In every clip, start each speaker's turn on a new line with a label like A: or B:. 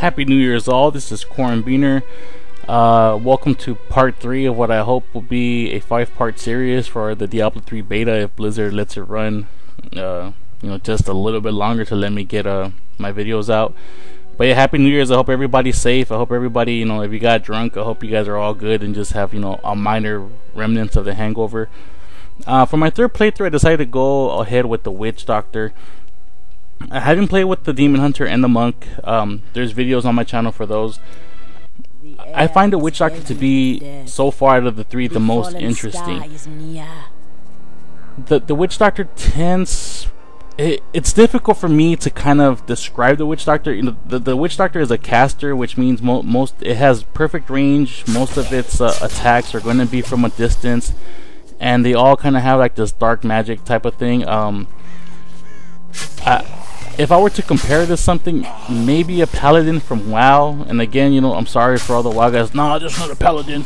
A: Happy New Year's all. This is Corn Beaner. Welcome to part 3 of what I hope will be a 5-part series for the Diablo 3 beta if Blizzard lets it run just a little bit longer to let me get my videos out. But yeah, Happy New Year's. I hope everybody's safe. I hope everybody, if you got drunk, I hope you guys are all good and just have, a minor remnants of the hangover. For my third playthrough, I decided to go ahead with the Witch Doctor. I haven't played with the Demon Hunter and the Monk. There's videos on my channel for those. I find the Witch Doctor to be, so far out of the 3, the most interesting. The Witch Doctor tends... It's difficult for me to kind of describe the Witch Doctor. The Witch Doctor is a caster, which means it has perfect range. Most of its attacks are going to be from a distance, and they all kind of have like this dark magic type of thing. If I were to compare it to something, maybe a paladin from WoW. And again, I'm sorry for all the WoW guys. No, just not a paladin.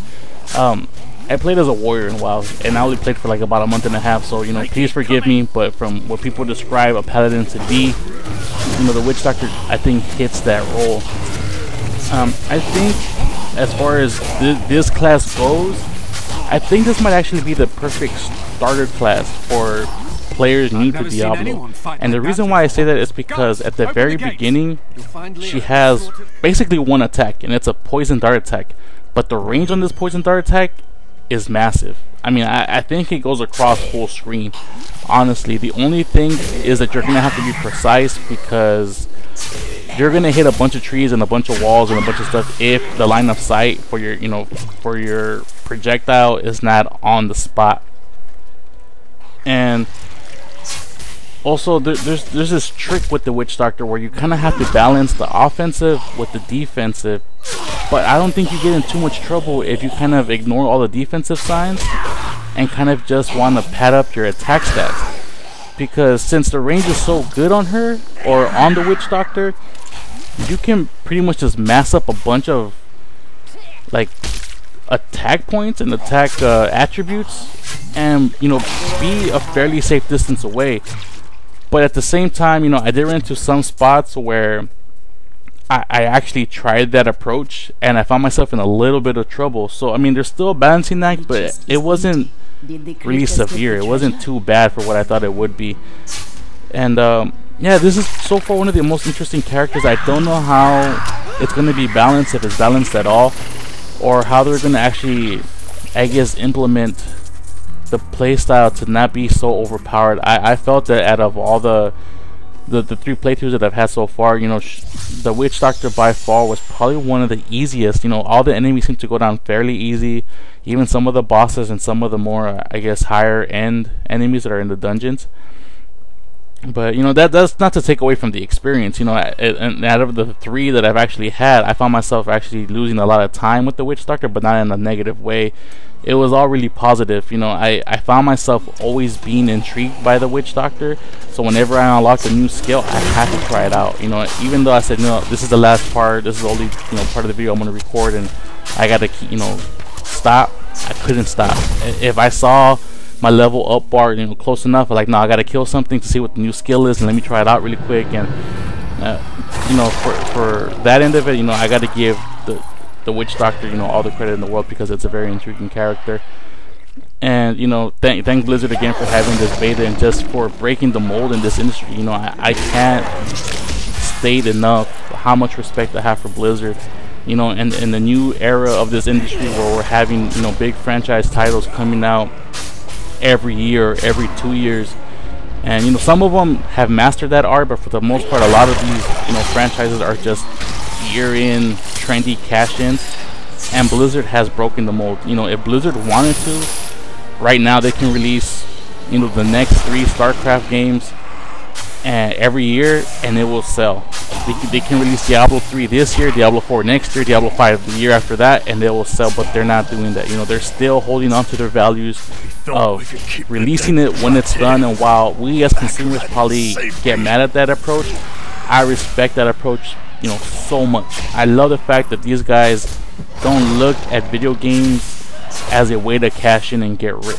A: I played as a warrior in WoW, and I only played for like about a month and a half. So please forgive me. But from what people describe a paladin to be, the Witch Doctor I think hits that role. I think as far as this class goes, I think this might actually be the perfect starter class for players new to Diablo. And the reason why I say that is because at the very beginning she has basically one attack, and it's a poison dart attack, but the range on this poison dart attack is massive. I mean, I think it goes across full screen. Honestly, the only thing is that you're gonna have to be precise, because you're gonna hit a bunch of trees and a bunch of walls and a bunch of stuff if the line of sight for your projectile is not on the spot. And also, there's this trick with the Witch Doctor where you kind of have to balance the offensive with the defensive, but I don't think you get in too much trouble if you kind of ignore all the defensive signs and kind of just want to pad up your attack stats. Because since the range is so good on her, or on the Witch Doctor, you can pretty much just mass up a bunch of like attack points and attack attributes and be a fairly safe distance away. But at the same time, I did run into some spots where I actually tried that approach and I found myself in a little bit of trouble. So I mean, there's still a balancing act, but it wasn't really severe. It wasn't too bad for what I thought it would be. And yeah, this is so far one of the most interesting characters. I don't know how it's going to be balanced, if it's balanced at all, or how they're going to actually, I guess, implement the playstyle to not be so overpowered. I felt that out of all the 3 playthroughs that I've had so far, the Witch Doctor by far was probably one of the easiest. All the enemies seem to go down fairly easy, even some of the bosses and some of the more I guess higher end enemies that are in the dungeons. But that's not to take away from the experience. And out of the 3 that I've actually had, I found myself actually losing a lot of time with the Witch Doctor, but not in a negative way. It was all really positive. I found myself always being intrigued by the Witch Doctor. So whenever I unlocked a new skill, I had to try it out. Even though I said, no, this is the last part, this is the only part of the video I'm going to record, and I got to stop, I couldn't stop. If I saw my level up bar close enough, like, no, I gotta kill something to see what the new skill is, and let me try it out really quick. And for that end of it, I gotta give the Witch Doctor all the credit in the world, because it's a very intriguing character. And thank Blizzard again for having this beta and just for breaking the mold in this industry. I can't state enough how much respect I have for Blizzard. In the new era of this industry where we're having big franchise titles coming out every year, every 2 years, and some of them have mastered that art, but for the most part, a lot of these franchises are just year-in trendy cash-ins, and Blizzard has broken the mold. If Blizzard wanted to, right now they can release the next 3 StarCraft games every year, and it will sell. They can release Diablo 3 this year, Diablo 4 next year, Diablo 5 the year after that, and they will sell. But they're not doing that. They're still holding on to their values of releasing it when it's done. And while we as consumers probably get mad at that approach, I respect that approach so much. I love the fact that these guys don't look at video games as a way to cash in and get rich.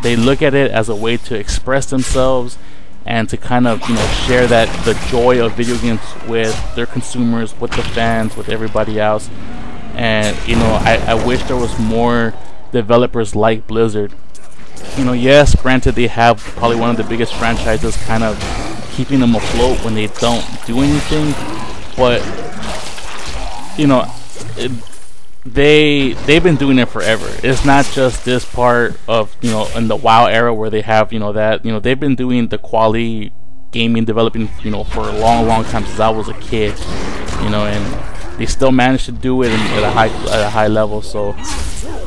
A: They look at it as a way to express themselves and to kind of, you know, share that the joy of video games with their consumers, with the fans, with everybody else. And you know, I wish there was more developers like Blizzard. You know, yes, granted they have probably one of the biggest franchises kind of keeping them afloat when they don't do anything, but you know, they've been doing it forever. It's not just this part of, you know, in the WoW era where they have, you know, that, you know, they've been doing the quality gaming developing, you know, for a long time, since I was a kid, you know, and they still managed to do it at a high level. So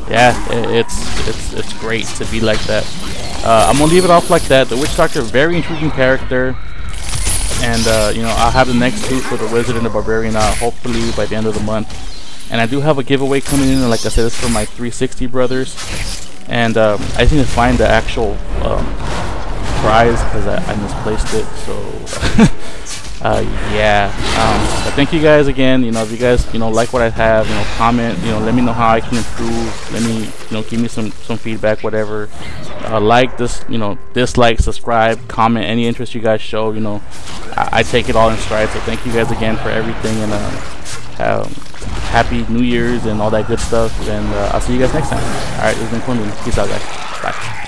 A: yeah, it's great to be like that. I'm gonna leave it off like that. The Witch Doctor, very intriguing character, and you know, I'll have the next two for the Wizard and the Barbarian out hopefully by the end of the month. And I do have a giveaway coming in, and like I said, it's for my 360 brothers. And I just need to find the actual prize because I misplaced it. So yeah. But thank you guys again. You know, if you guys, you know, like what I have, you know, comment. You know, let me know how I can improve. Let me, you know, give me some feedback, whatever. Like this, you know, dislike, subscribe, comment, any interest you guys show. You know, I take it all in stride. So thank you guys again for everything, and happy New Year's and all that good stuff. And I'll see you guys next time. Alright, this has been Quinn. Peace out, guys. Bye.